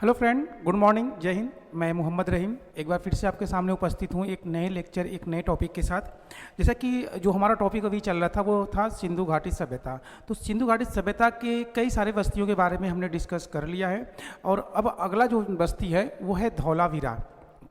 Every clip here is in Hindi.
हेलो फ्रेंड, गुड मॉर्निंग, जय हिंद। मैं मोहम्मद रहीम एक बार फिर से आपके सामने उपस्थित हूँ एक नए लेक्चर, एक नए टॉपिक के साथ। जैसा कि जो हमारा टॉपिक अभी चल रहा था वो था सिंधु घाटी सभ्यता। तो सिंधु घाटी सभ्यता के कई सारे बस्तियों के बारे में हमने डिस्कस कर लिया है और अब अगला जो बस्ती है वो है धौलावीरा।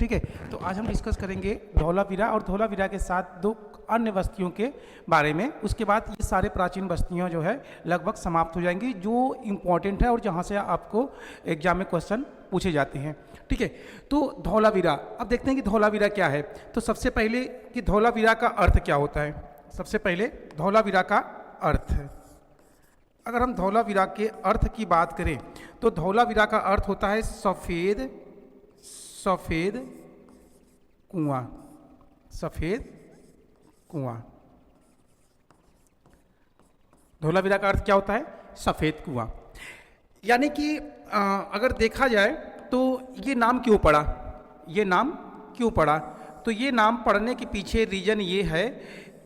ठीक है, तो आज हम डिस्कस करेंगे धौलावीरा और धौलावीरा के साथ दो अन्य बस्तियों के बारे में। उसके बाद ये सारे प्राचीन बस्तियां जो है लगभग समाप्त हो जाएंगी, जो इम्पोर्टेंट है और जहाँ से आपको एग्जाम में क्वेश्चन पूछे जाते हैं। ठीक है, तो धौलावीरा, अब देखते हैं कि धौलावीरा क्या है। तो सबसे पहले कि धौलावीरा का अर्थ क्या होता है। सबसे पहले धौलावीरा का अर्थ है। अगर हम धौलावीरा के अर्थ की बात करें तो धौलावीरा का अर्थ होता है सफ़ेद सफ़ेद कुआं। सफ़ेद कुआं। धौलावीरा का अर्थ क्या होता है? सफ़ेद कुआं। यानी कि अगर देखा जाए तो ये नाम क्यों पड़ा, ये नाम क्यों पड़ा? तो ये नाम पड़ने के पीछे रीज़न ये है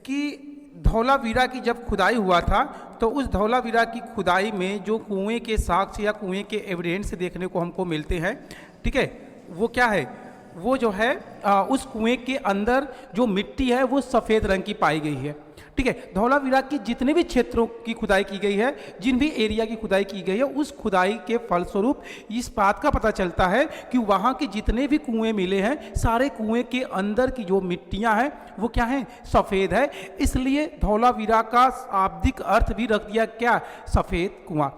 कि धौलावीरा की जब खुदाई हुआ था तो उस धौलावीरा की खुदाई में जो कुएं के साक्ष्य या कुएं के एविडेंस देखने को हमको मिलते हैं, ठीक है, वो क्या है, वो जो है उस कुएं के अंदर जो मिट्टी है वो सफ़ेद रंग की पाई गई है। ठीक है, धौलावीरा की जितने भी क्षेत्रों की खुदाई की गई है, जिन भी एरिया की खुदाई की गई है, उस खुदाई के फलस्वरूप इस बात का पता चलता है कि वहाँ के जितने भी कुएं मिले हैं, सारे कुएं के अंदर की जो मिट्टियाँ हैं वो क्या हैं? सफ़ेद है। इसलिए धौलावीरा का शाब्दिक अर्थ भी रख दिया क्या? सफ़ेद कुआं।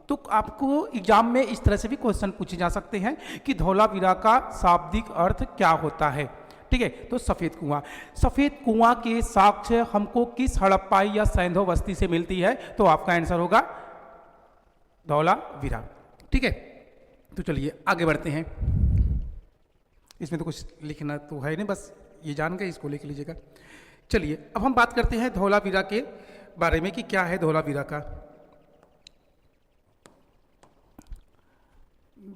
तो आपको एग्जाम में इस तरह से भी क्वेश्चन पूछे जा सकते हैं कि धौलावीरा का शाब्दिक अर्थ क्या होता है। ठीक है, तो सफ़ेद कुआं। सफ़ेद कुआं के साक्ष्य हमको किस हड़प्पाई या सैंधव बस्ती से मिलती है? तो आपका आंसर होगा धौलावीरा। ठीक है, तो चलिए आगे बढ़ते हैं। इसमें तो कुछ लिखना तो है नहीं, बस ये जान गए, इसको लिख लीजिएगा। चलिए अब हम बात करते हैं धौलावीरा के बारे में कि क्या है धौलावीरा का।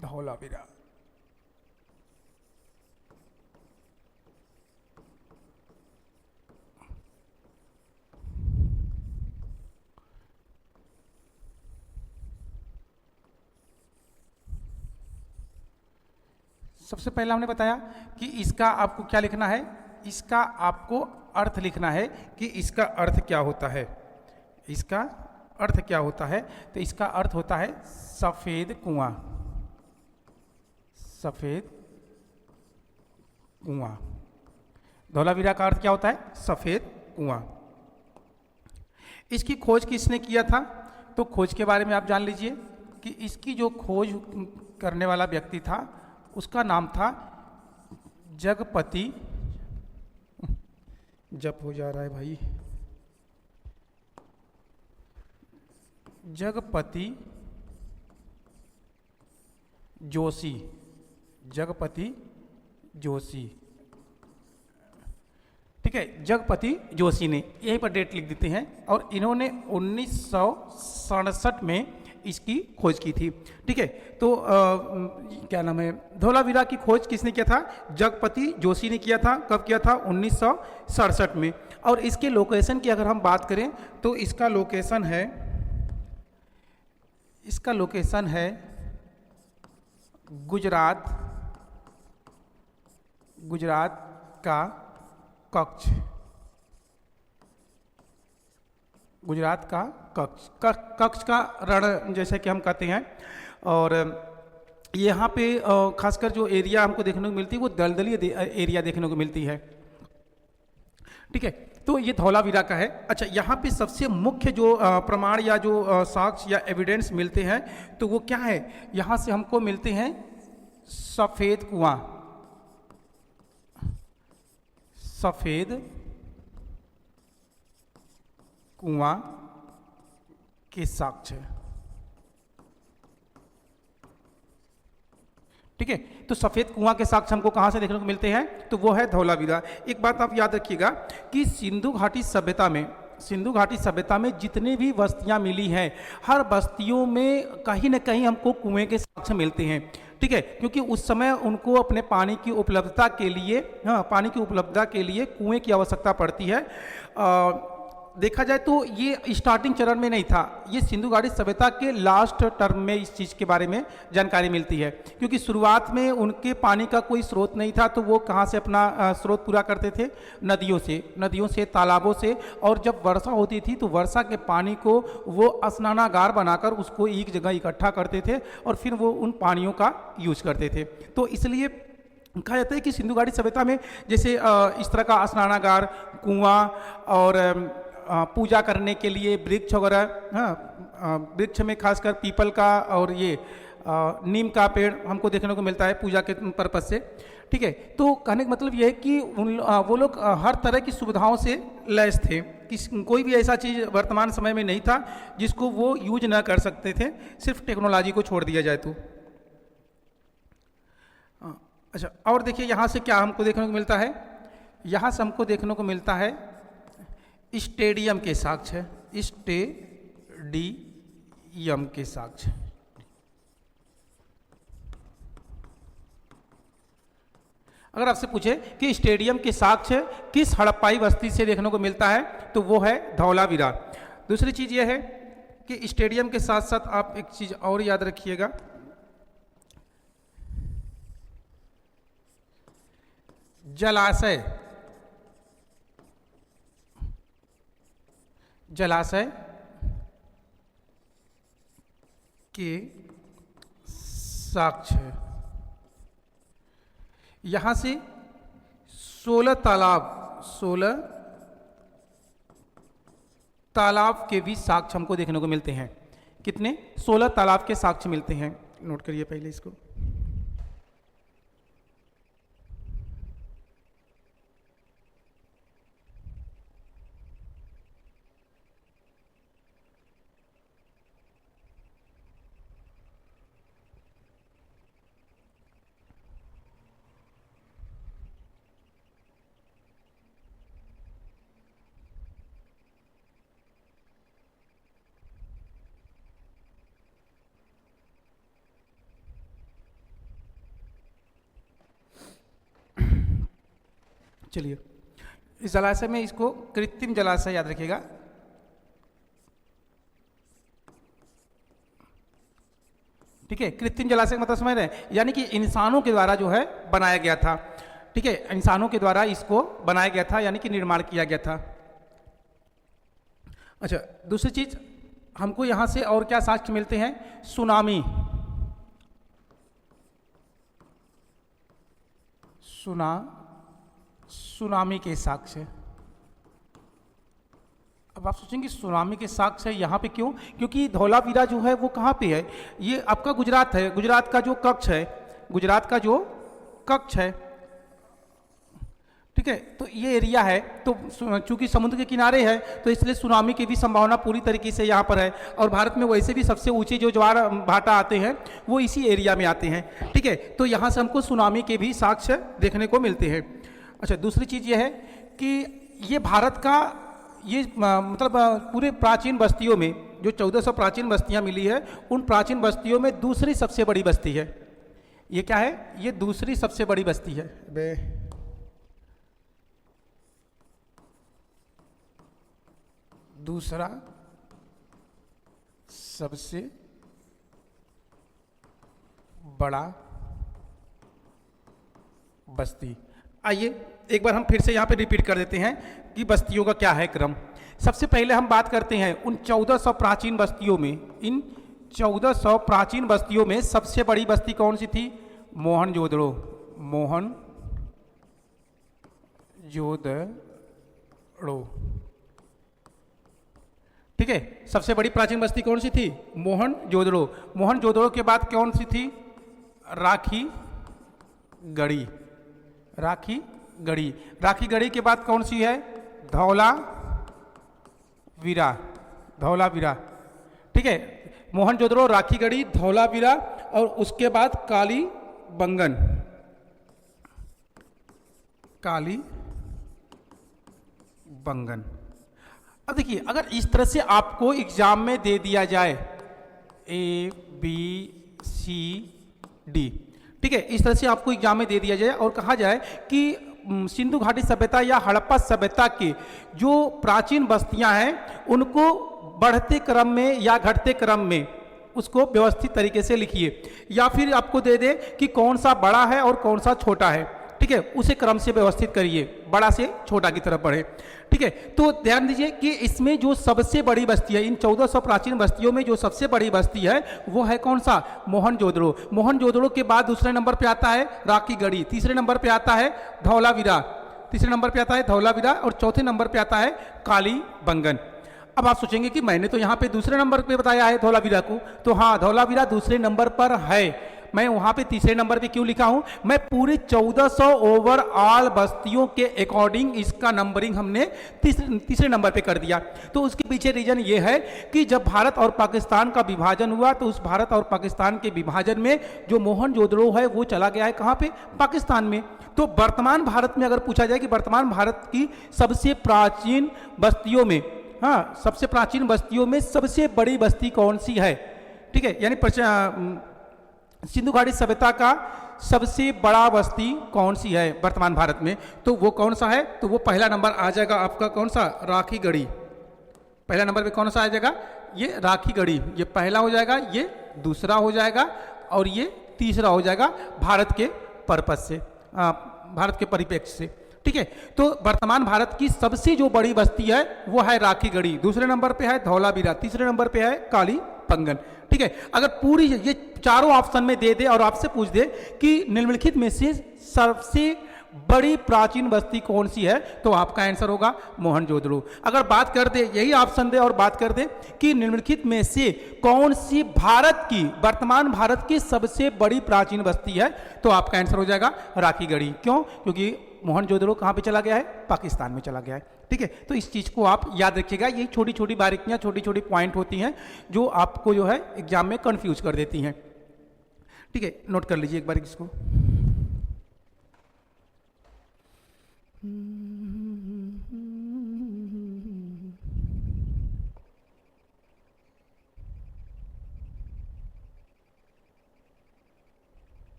धौलावीरा, सबसे पहले हमने बताया कि इसका आपको क्या लिखना है, इसका आपको अर्थ लिखना है कि इसका अर्थ क्या होता है। इसका अर्थ क्या होता है? तो इसका अर्थ होता है सफ़ेद कुआं। सफ़ेद कुआं। धौलावीरा का अर्थ क्या होता है? सफ़ेद कुआं। इसकी खोज किसने किया था? तो खोज के बारे में आप जान लीजिए कि इसकी जो खोज करने वाला व्यक्ति था उसका नाम था जगपति। जप हो जा रहा है भाई। जगपति जोशी। जगपति जोशी। ठीक है, जगपति जोशी ने, यहीं पर डेट लिख देते हैं, और इन्होंने 1967 में इसकी खोज की थी। ठीक है, तो क्या नाम है, धौलावीरा की खोज किसने किया था? जगपति जोशी ने किया था। कब किया था? 1967 में। और इसके लोकेशन की अगर हम बात करें तो इसका लोकेशन है गुजरात का कच्छ। गुजरात का कच्छ का रण जैसे कि हम कहते हैं। और यहाँ पे खासकर जो एरिया हमको देखने को मिलती है वो दलदली एरिया देखने को मिलती है। ठीक है, तो ये धौलावीरा का है। अच्छा, यहाँ पे सबसे मुख्य जो प्रमाण या जो साक्ष्य या एविडेंस मिलते हैं तो वो क्या है? यहाँ से हमको मिलते हैं सफ़ेद कुआं। सफ़ेद कुआं के साक्ष्य। ठीक है, तो सफ़ेद कुआं के साक्ष्य हमको कहाँ से देखने को मिलते हैं? तो वो है धौलावीरा। एक बात आप याद रखिएगा कि सिंधु घाटी सभ्यता में जितने भी बस्तियां मिली हैं, हर बस्तियों में कहीं ना कहीं हमको कुएं के साक्ष्य मिलते हैं। ठीक है, क्योंकि उस समय उनको अपने पानी की उपलब्धता के लिए कुएं की आवश्यकता पड़ती है। देखा जाए तो ये स्टार्टिंग चरण में नहीं था, ये सिंधु घाटी सभ्यता के लास्ट टर्म में इस चीज़ के बारे में जानकारी मिलती है, क्योंकि शुरुआत में उनके पानी का कोई स्रोत नहीं था, तो वो कहाँ से अपना स्रोत पूरा करते थे? नदियों से, तालाबों से, और जब वर्षा होती थी तो वर्षा के पानी को वो स्नानागार बनाकर उसको एक जगह इकट्ठा करते थे और फिर वो उन पानियों का यूज करते थे। तो इसलिए कहा जाता है कि सिंधु घाटी सभ्यता में जैसे इस तरह का स्नानागार, कुआं और पूजा करने के लिए वृक्ष वगैरह, हाँ, वृक्ष में खासकर पीपल का और ये नीम का पेड़ हमको देखने को मिलता है पूजा के पर्पज से। ठीक है, तो कहने का मतलब ये है कि वो लोग हर तरह की सुविधाओं से लैस थे, कि कोई भी ऐसा चीज़ वर्तमान समय में नहीं था जिसको वो यूज ना कर सकते थे, सिर्फ टेक्नोलॉजी को छोड़ दिया जाए तो। अच्छा, और देखिए यहाँ से क्या हमको देखने को मिलता है? यहाँ से हमको देखने को मिलता है स्टेडियम के साक्ष्य, स्टेडियम के साक्ष्य। अगर आपसे पूछे कि स्टेडियम के साक्ष्य किस हड़प्पाई बस्ती से देखने को मिलता है, तो वो है धौलावीरा। दूसरी चीज ये है कि स्टेडियम के साथ साथ आप एक चीज और याद रखिएगा, जलाशय के साक्ष्य। यहां से 16 तालाब के भी साक्ष्य हमको देखने को मिलते हैं। कितने? 16 तालाब के साक्ष्य मिलते हैं। नोट करिए पहले इसको। चलिए, इस जलाशय में इसको कृत्रिम जलाशय याद रखिएगा। ठीक है, कृत्रिम जलाशय का मतलब समझ रहे हैं, यानी कि इंसानों के द्वारा जो है बनाया गया था। ठीक है, इंसानों के द्वारा इसको बनाया गया था, यानी कि निर्माण किया गया था। अच्छा, दूसरी चीज हमको यहां से और क्या साक्ष्य मिलते हैं? सुनामी के साक्ष्य। अब आप सोचेंगे सुनामी के साक्ष्य यहाँ पे क्यों? क्योंकि धौलावीरा जो है वो कहाँ पे है? ये आपका गुजरात है। गुजरात का जो कच्छ है, ठीक है, तो ये एरिया है, तो चूंकि समुद्र के किनारे है तो इसलिए सुनामी की भी संभावना पूरी तरीके से यहाँ पर है। और भारत में वैसे भी सबसे ऊंचे जो ज्वार भाटा आते हैं वो इसी एरिया में आते हैं। ठीक है, तो यहाँ से हमको सुनामी के भी साक्ष्य देखने को मिलते हैं। अच्छा, दूसरी चीज़ ये है कि ये भारत का ये मतलब पूरे प्राचीन बस्तियों में जो 1400 प्राचीन बस्तियाँ मिली है, उन प्राचीन बस्तियों में दूसरी सबसे बड़ी बस्ती है। ये क्या है? ये दूसरी सबसे बड़ी बस्ती है। दूसरा सबसे बड़ा बस्ती। आइए एक बार हम फिर से यहाँ पे रिपीट कर देते हैं कि बस्तियों का क्या है क्रम। सबसे पहले हम बात करते हैं उन 1400 प्राचीन बस्तियों में। इन 1400 प्राचीन बस्तियों में सबसे बड़ी बस्ती कौन सी थी? मोहनजोदड़ो। ठीक है, सबसे बड़ी प्राचीन बस्ती कौन सी थी? मोहनजोदड़ो। मोहनजोदड़ो के बाद कौन सी थी? राखीगढ़ी। राखीगढ़ी के बाद कौन सी है? धौलावीरा। ठीक है, मोहनजोदड़ो, राखीगढ़ी, धौलावीरा और उसके बाद कालीबंगन। अब देखिए, अगर इस तरह से आपको एग्जाम में दे दिया जाए ABCD, ठीक है, इस तरह से आपको एग्जाम में दे दिया जाए और कहा जाए कि सिंधु घाटी सभ्यता या हड़प्पा सभ्यता की जो प्राचीन बस्तियां हैं उनको बढ़ते क्रम में या घटते क्रम में उसको व्यवस्थित तरीके से लिखिए, या फिर आपको दे दे कि कौन सा बड़ा है और कौन सा छोटा है, ठीक है, उसे क्रम से व्यवस्थित करिए, बड़ा से छोटा की तरफ बढ़े, ठीक है। तो ध्यान दीजिए कि इसमें जो सबसे बड़ी बस्ती है, इन 1400 प्राचीन बस्तियों में जो सबसे बड़ी बस्ती है वो है कौन सा, मोहनजोदड़ो। मोहनजोदड़ो के बाद दूसरे नंबर पे आता है राखीगढ़ी, तीसरे नंबर पे आता है धौलावीरा, तीसरे नंबर पे आता है धौलावीरा, और चौथे नंबर पे आता है कालीबंगन। अब आप सोचेंगे कि मैंने तो यहाँ पे दूसरे नंबर पे बताया है धौलावीरा को, तो हाँ, धौलावीरा दूसरे नंबर पर है। मैं वहां पे तीसरे नंबर पे क्यों लिखा हूं, मैं पूरे 1400 ओवरऑल बस्तियों के अकॉर्डिंग इसका नंबरिंग हमने तीसरे नंबर पे कर दिया। तो उसके पीछे रीजन ये है कि जब भारत और पाकिस्तान का विभाजन हुआ तो उस भारत और पाकिस्तान के विभाजन में जो मोहनजोदड़ो है वो चला गया है कहां पे, पाकिस्तान में। तो वर्तमान भारत में अगर पूछा जाए कि वर्तमान भारत की सबसे प्राचीन बस्तियों में, हाँ, सबसे प्राचीन बस्तियों में सबसे बड़ी बस्ती कौन सी है, ठीक है, यानी सिंधु घाटी सभ्यता का सबसे बड़ा बस्ती कौन सी है वर्तमान भारत में, तो वो कौन सा है, तो वो पहला नंबर आ जाएगा आपका कौन सा, राखीगढ़ी। पहला नंबर पे कौन सा आ जाएगा, ये राखीगढ़ी, ये पहला हो जाएगा, ये दूसरा हो जाएगा और ये तीसरा हो जाएगा भारत के पर्पस से, भारत के परिप्रेक्ष्य से, ठीक है। तो वर्तमान भारत की सबसे जो बड़ी बस्ती है वो है राखीगढ़ी, दूसरे नंबर पे है धौलावीरा, तीसरे नंबर पे है कालीबंगन, ठीक है। अगर पूरी ये चारों ऑप्शन में दे दे और आपसे पूछ दे कि निम्नलिखित में से सबसे बड़ी प्राचीन बस्ती कौन सी है, तो आपका आंसर होगा मोहनजोदड़ो। अगर बात कर दे, यही ऑप्शन दे और बात कर दे कि निम्नलिखित में से कौन सी भारत की, वर्तमान भारत की सबसे बड़ी प्राचीन बस्ती है, तो आपका आंसर हो जाएगा राखीगढ़ी। क्यों, क्योंकि मोहनजोदड़ो कहां पे चला गया है, पाकिस्तान में चला गया है, ठीक है। तो इस चीज को आप याद रखिएगा, यही छोटी छोटी बारीकियां, छोटी छोटी पॉइंट होती हैं जो आपको जो है एग्जाम में कंफ्यूज कर देती हैं, ठीक है। नोट कर लीजिए एक बार इसको।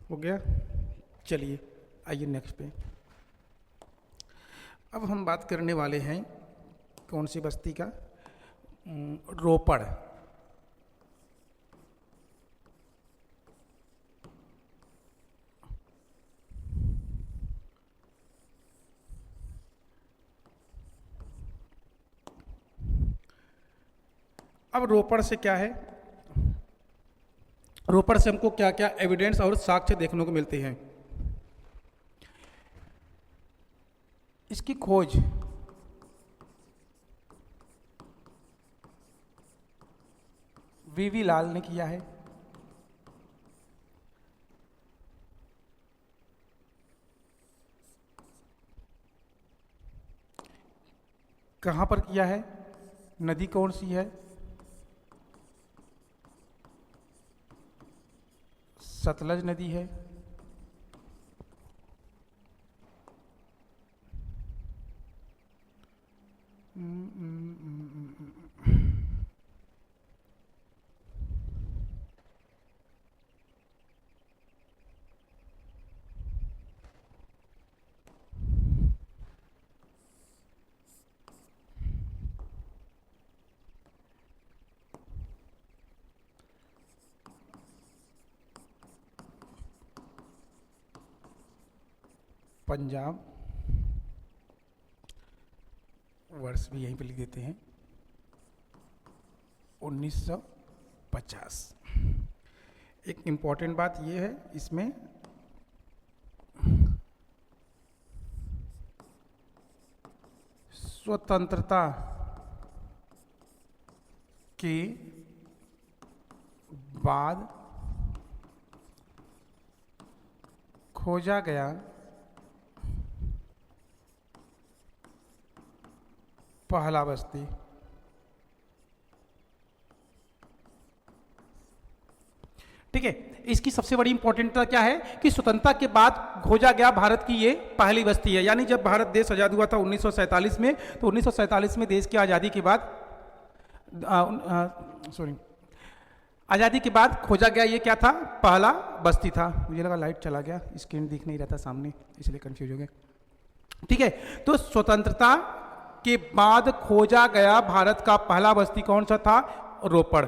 हो गया, चलिए आइए नेक्स्ट पे। अब हम बात करने वाले हैं कौन सी बस्ती का, रोपड़। अब रोपड़ से क्या है, रोपड़ से हमको क्या क्या एविडेंस और साक्ष्य देखने को मिलते हैं। इसकी खोज वीवी लाल ने किया है। कहां पर किया है, नदी कौन सी है, सतलज नदी है। पंजाब, वर्ष भी यहीं पे लिख देते हैं 1950। एक इम्पॉर्टेंट बात यह है इसमें, स्वतंत्रता के बाद खोजा गया पहला बस्ती। ठीक है, इसकी सबसे बड़ी इंपॉर्टेंटता क्या है कि स्वतंत्रता के बाद खोजा गया भारत की ये पहली बस्ती है। यानी जब भारत देश आजाद हुआ था 1947 में, तो 1947 में देश की आज़ादी के बाद आज़ादी के बाद खोजा गया ये क्या था, पहला बस्ती था। मुझे लगा लाइट चला गया, स्क्रीन दिख नहीं रहा था सामने, इसलिए कंफ्यूज हो गया। ठीक है, तो स्वतंत्रता के बाद खोजा गया भारत का पहला बस्ती कौन सा था, रोपड़।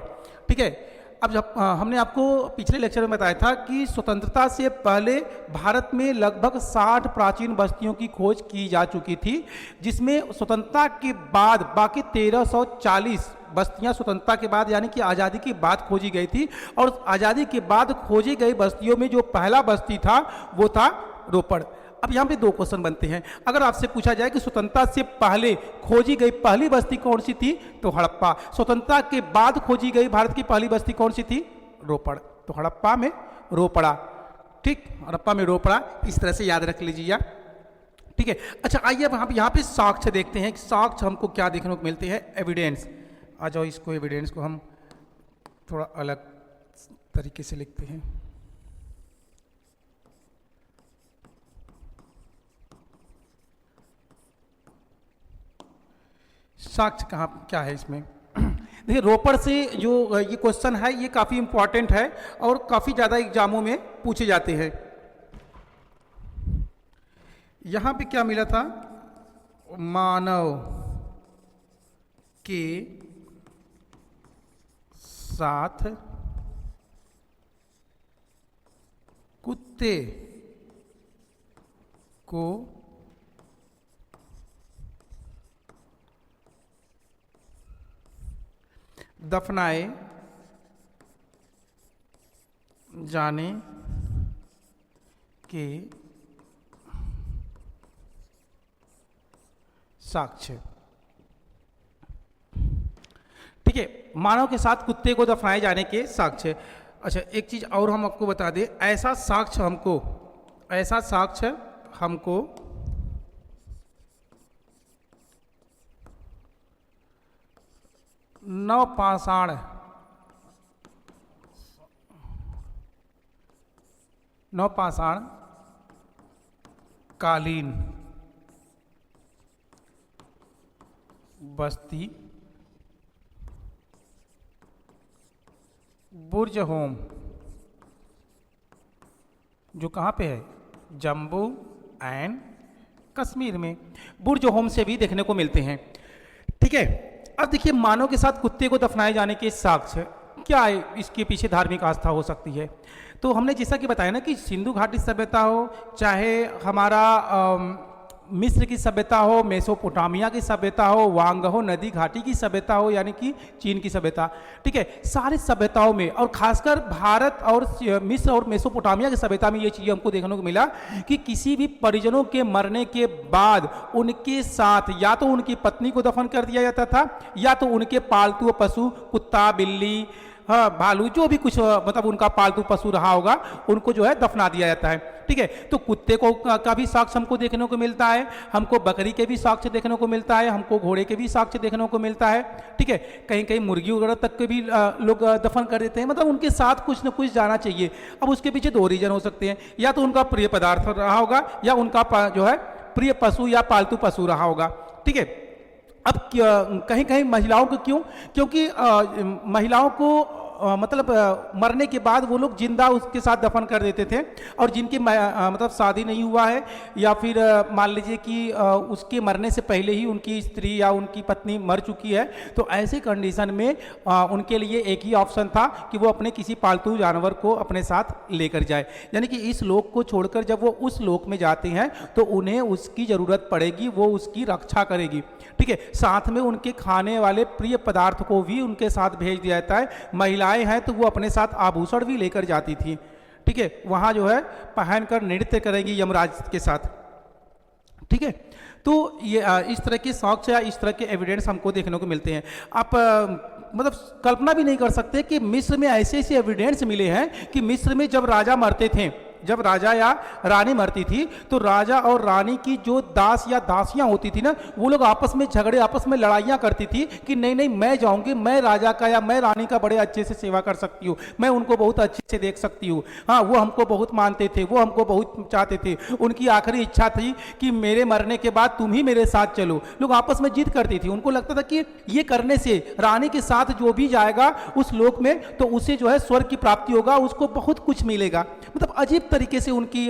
ठीक है, अब जब हमने आपको पिछले लेक्चर में बताया था कि स्वतंत्रता से पहले भारत में लगभग 60 प्राचीन बस्तियों की खोज की जा चुकी थी, जिसमें स्वतंत्रता के बाद बाकी 1340 बस्तियां स्वतंत्रता के बाद यानी कि आज़ादी के बाद खोजी गई थी। और आज़ादी के बाद खोजी गई बस्तियों में जो पहला बस्ती था वो था रोपड़। अब यहाँ पे दो क्वेश्चन बनते हैं। अगर आपसे पूछा जाए कि स्वतंत्रता से पहले खोजी गई पहली बस्ती कौन सी थी, तो हड़प्पा। स्वतंत्रता के बाद खोजी गई भारत की पहली बस्ती कौन सी थी, रोपड़। तो हड़प्पा में रोपड़ा। ठीक, हड़प्पा में रोपड़ा, इस तरह से याद रख लीजिए। ठीक है, अच्छा आइए अब यहाँ पे साक्ष्य देखते हैं कि साक्ष्य हमको क्या देखने को मिलते हैं, एविडेंस। आ जाओ, इसको एविडेंस को हम थोड़ा अलग तरीके से लिखते हैं। साक्ष्य कहाँ क्या है इसमें? देखिए, रोपड़ से जो ये क्वेश्चन है ये काफ़ी इंपॉर्टेंट है और काफ़ी ज़्यादा एग्जामों में पूछे जाते हैं। यहाँ पे क्या मिला था, मानव के साथ कुत्ते को दफनाए जाने के साक्ष्य। ठीक है, मानव के साथ कुत्ते को दफनाए जाने के साक्ष्य। अच्छा, एक चीज और हम आपको बता दें, ऐसा साक्ष्य हमको नवपाषाण कालीन बस्ती बुर्ज होम, जो कहाँ पे है, जम्मू एंड कश्मीर में, बुर्ज होम से भी देखने को मिलते हैं। ठीक है, अब देखिए, मानव के साथ कुत्ते को दफनाए जाने के साक्ष्य क्या है, इसके पीछे धार्मिक आस्था हो सकती है। तो हमने जैसा कि बताया ना कि सिंधु घाटी सभ्यता हो, चाहे हमारा मिस्र की सभ्यता हो, मेसोपोटामिया की सभ्यता हो, वांगहो नदी घाटी की सभ्यता हो यानी कि चीन की सभ्यता, ठीक है, सारी सभ्यताओं में और खासकर भारत और मिस्र और मेसोपोटामिया की सभ्यता में ये चीज़ हमको देखने को मिला कि किसी भी परिजनों के मरने के बाद उनके साथ या तो उनकी पत्नी को दफन कर दिया जाता था या तो उनके पालतू पशु कुत्ता, बिल्ली, हाँ, भालू, जो भी कुछ मतलब उनका पालतू पशु रहा होगा उनको जो है दफना दिया जाता है। ठीक है, तो कुत्ते को का भी साक्ष्य हमको देखने को मिलता है, हमको बकरी के भी साक्ष्य देखने को मिलता है, हमको घोड़े के भी साक्ष्य देखने को मिलता है। ठीक है, कहीं कहीं मुर्गी वगैरह तक के भी लोग दफन कर देते हैं, मतलब उनके साथ कुछ न कुछ जाना चाहिए। अब उसके पीछे दो रीजन हो सकते हैं, या तो उनका प्रिय पदार्थ रहा होगा या उनका जो है प्रिय पशु या पालतू पशु रहा होगा। ठीक है, अब कहीं कहीं महिलाओं को क्यों, क्योंकि महिलाओं को मतलब मरने के बाद वो लोग जिंदा उसके साथ दफन कर देते थे, और जिनकी मतलब शादी नहीं हुआ है या फिर मान लीजिए कि उसके मरने से पहले ही उनकी स्त्री या उनकी पत्नी मर चुकी है, तो ऐसे कंडीशन में उनके लिए एक ही ऑप्शन था कि वो अपने किसी पालतू जानवर को अपने साथ लेकर जाए, यानी कि इस लोक को छोड़कर जब वो उस लोक में जाते हैं तो उन्हें उसकी ज़रूरत पड़ेगी, वो उसकी रक्षा करेगी। ठीक है, साथ में उनके खाने वाले प्रिय पदार्थ को भी उनके साथ भेज दिया जाता है। महिलाएं हैं तो वो अपने साथ आभूषण भी लेकर जाती थी। ठीक है, वहां जो है पहनकर नृत्य करेंगी यमराज के साथ। ठीक है, तो ये इस तरह के साक्ष्य या इस तरह के एविडेंस हमको देखने को मिलते हैं। आप मतलब कल्पना भी नहीं कर सकते कि मिस्र में ऐसे ऐसे एविडेंस मिले हैं कि मिस्र में जब राजा मरते थे जब राजा या रानी मरती थी तो राजा और रानी की जो दास या दासियां होती थी ना, वो लोग आपस में झगड़े, आपस में लड़ाइयां करती थी कि नहीं नहीं मैं जाऊंगी, मैं राजा का या मैं रानी का बड़े अच्छे से सेवा कर सकती हूँ, मैं उनको बहुत अच्छे से देख सकती हूँ। हाँ, वो हमको बहुत मानते थे, वो हमको बहुत चाहते थे, उनकी आखिरी इच्छा थी कि मेरे मरने के बाद तुम ही मेरे साथ चलो। लोग आपस में जिद करती थी, उनको लगता था कि ये करने से रानी के साथ जो भी जाएगा उस लोक में तो उसे जो है स्वर्ग की प्राप्ति होगा, उसको बहुत कुछ मिलेगा। मतलब अजीब तरीके से उनकी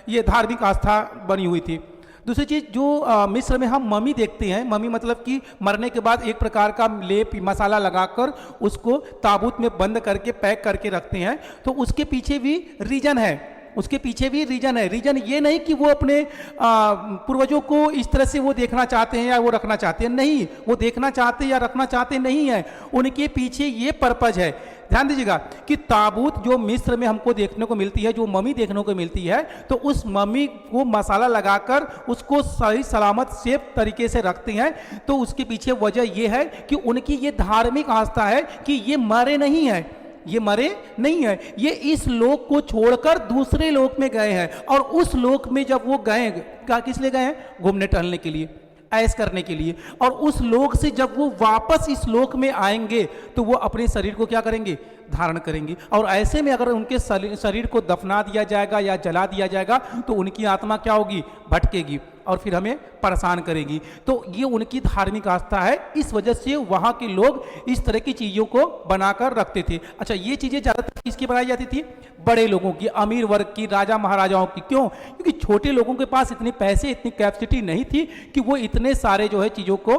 ये धार्मिक आस्था बनी हुई थी। दूसरी चीज जो मिस्र में हम मम्मी देखते हैं, मम्मी मतलब कि मरने के बाद एक प्रकार का लेप मसाला लगाकर उसको ताबूत में बंद करके पैक करके रखते हैं, तो उसके पीछे भी रीजन है, उसके पीछे भी रीजन है। रीजन ये नहीं कि वो अपने पूर्वजों को इस तरह से वो देखना चाहते हैं या वो रखना चाहते हैं, नहीं, वो देखना चाहते या रखना चाहते नहीं है, उनके पीछे ये पर्पज है। ध्यान दीजिएगा कि ताबूत जो मिस्र में हमको देखने को मिलती है, जो मम्मी देखने को मिलती है, तो उस मम्मी को मसाला लगाकर उसको सही सलामत सेफ तरीके से रखते हैं, तो उसके पीछे वजह यह है कि उनकी ये धार्मिक आस्था है कि ये मरे नहीं है, ये मरे नहीं है, ये इस लोक को छोड़कर दूसरे लोक में गए हैं, और उस लोक में जब वो गए, किस लिए गए हैं? घूमने टहलने के लिए, ऐश करने के लिए। और उस लोक से जब वो वापस इस लोक में आएंगे तो वो अपने शरीर को क्या करेंगे? धारण करेंगे। और ऐसे में अगर उनके शरीर को दफना दिया जाएगा या जला दिया जाएगा तो उनकी आत्मा क्या होगी? भटकेगी और फिर हमें परेशान करेगी। तो ये उनकी धार्मिक आस्था है, इस वजह से वहां के लोग इस तरह की चीजों को बनाकर रखते थे। अच्छा, ये चीजें ज्यादातर किसकी बनाई जाती थी? बड़े लोगों की, अमीर वर्ग की, राजा महाराजाओं की। क्यों? क्योंकि छोटे लोगों के पास इतने पैसे, इतनी कैपेसिटी नहीं थी कि वो इतने सारे जो है चीजों को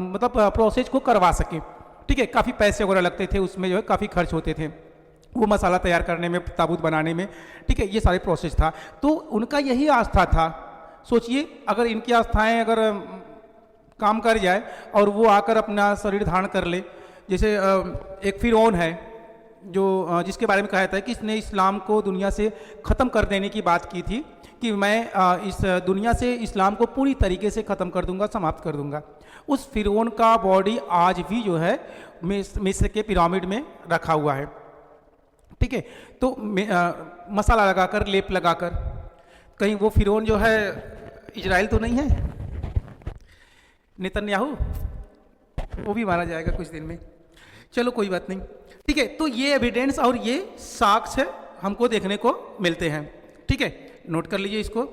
मतलब प्रोसेस को करवा सके। ठीक है, काफी पैसे वगैरह लगते थे, उसमें जो है काफी खर्च होते थे वो मसाला तैयार करने में, ताबूत बनाने में। ठीक है, ये सारे प्रोसेस था, तो उनका यही आस्था था। सोचिए अगर इनकी आस्थाएं अगर काम कर जाए और वो आकर अपना शरीर धारण कर ले, जैसे एक फिरौन है जो जिसके बारे में कहा जाता है कि इसने इस्लाम को दुनिया से ख़त्म कर देने की बात की थी कि मैं इस दुनिया से इस्लाम को पूरी तरीके से ख़त्म कर दूंगा, समाप्त कर दूंगा। उस फिरौन का बॉडी आज भी जो है मिस्र के पिरामिड में रखा हुआ है। ठीक है, तो मसाला लगाकर, लेप लगाकर, कहीं वो फिरौन जो है इजराइल तो नहीं है, नेतन्याहू, वो भी मारा जाएगा कुछ दिन में। चलो कोई बात नहीं। ठीक है, तो ये एविडेंस और ये साक्ष्य हमको देखने को मिलते हैं। ठीक है, नोट कर लीजिए इसको।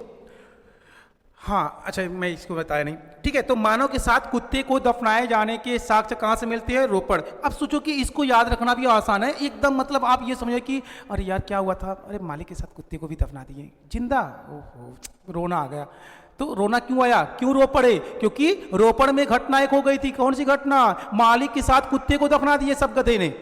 हाँ, अच्छा, मैं इसको बताया नहीं। ठीक है, तो मानव के साथ कुत्ते को दफनाए जाने के साक्ष्य कहाँ से मिलते हैं? रोपड़। अब सोचो कि इसको याद रखना भी आसान है एकदम, मतलब आप ये समझो कि अरे यार क्या हुआ था, अरे मालिक के साथ कुत्ते को भी दफना दिए जिंदा, ओहो रोना आ गया। तो रोना क्यों आया, क्यों रो पड़े? क्योंकि रोपड़ में घटना एक हो गई थी। कौन सी घटना? मालिक के साथ कुत्ते को दफना दिए सब गधे ने।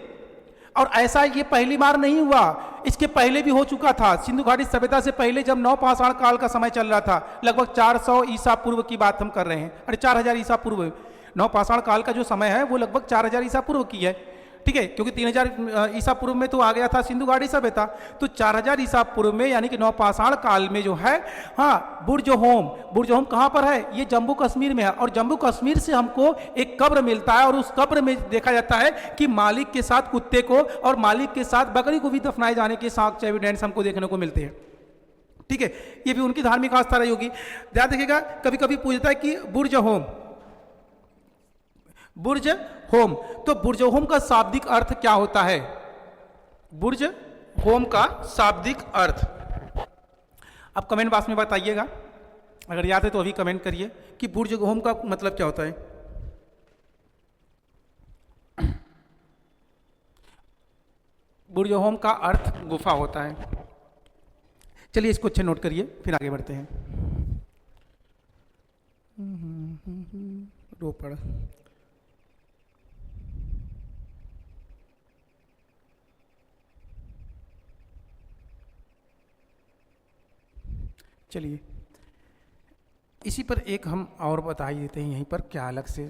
और ऐसा ये पहली बार नहीं हुआ, इसके पहले भी हो चुका था। सिंधु घाटी सभ्यता से पहले जब नवपाषाण काल का समय चल रहा था, लगभग 400 ईसा पूर्व की बात हम कर रहे हैं, अरे 4000 ईसा पूर्व। नवपाषाण काल का जो समय है वो लगभग 4000 ईसा पूर्व की है। ठीक है, क्योंकि 3000 ईसा पूर्व में तो आ गया था सिंधु घाटी सभ्यता, तो 4000 ईसा पूर्व में यानी कि नवपाषाण काल में जो है, हाँ, बुर्ज होम कहाँ पर है? ये जम्मू कश्मीर में है। और जम्मू कश्मीर से हमको एक कब्र मिलता है और उस कब्र में देखा जाता है कि मालिक के साथ कुत्ते को और मालिक के साथ बकरी को भी दफनाए जाने के साक्ष्य, एविडेंस हमको देखने को मिलते हैं। ठीक है, ये भी उनकी धार्मिक आस्था रही होगी। ध्यान देखिएगा, कभी कभी पूछता है कि बुर्ज होम, तो बुर्ज होम का शाब्दिक अर्थ क्या होता है? बुर्ज होम का शाब्दिक अर्थ आप कमेंट बॉक्स में बताइएगा, अगर याद है तो अभी कमेंट करिए कि बुर्ज होम का मतलब क्या होता है। बुर्ज होम का अर्थ गुफा होता है। चलिए इसको अच्छे नोट करिए, फिर आगे बढ़ते हैं। रोपड़, चलिए इसी पर एक हम और बता ही देते हैं यहीं पर, क्या अलग से।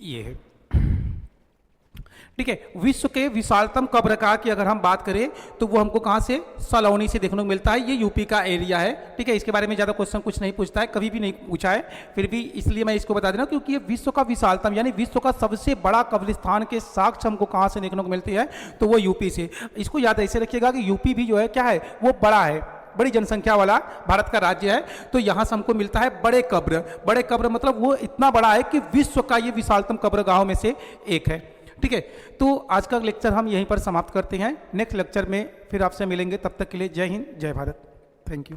ये है। ठीक है, विश्व के विशालतम कब्रगाह की अगर हम बात करें तो वो हमको कहाँ से, सलौनी से देखने को मिलता है। ये यूपी का एरिया है। ठीक है, इसके बारे में ज़्यादा क्वेश्चन कुछ नहीं पूछता है, कभी भी नहीं पूछा है, फिर भी इसलिए मैं इसको बता दे रहा हूँ क्योंकि ये विश्व का विशालतम यानी विश्व का सबसे बड़ा कब्रिस्तान के साक्ष्य हमको कहाँ से देखने को मिलती है, तो वो यूपी से। इसको याद ऐसे रखिएगा कि यूपी भी जो है क्या है, वो बड़ा है, बड़ी जनसंख्या वाला भारत का राज्य है। तो यहाँ से हमको मिलता है बड़े कब्र मतलब वो इतना बड़ा है कि विश्व का ये विशालतम कब्रगाहों में से एक है। ठीक है, तो आज का लेक्चर हम यहीं पर समाप्त करते हैं। नेक्स्ट लेक्चर में फिर आपसे मिलेंगे, तब तक के लिए जय हिंद, जय भारत, थैंक यू।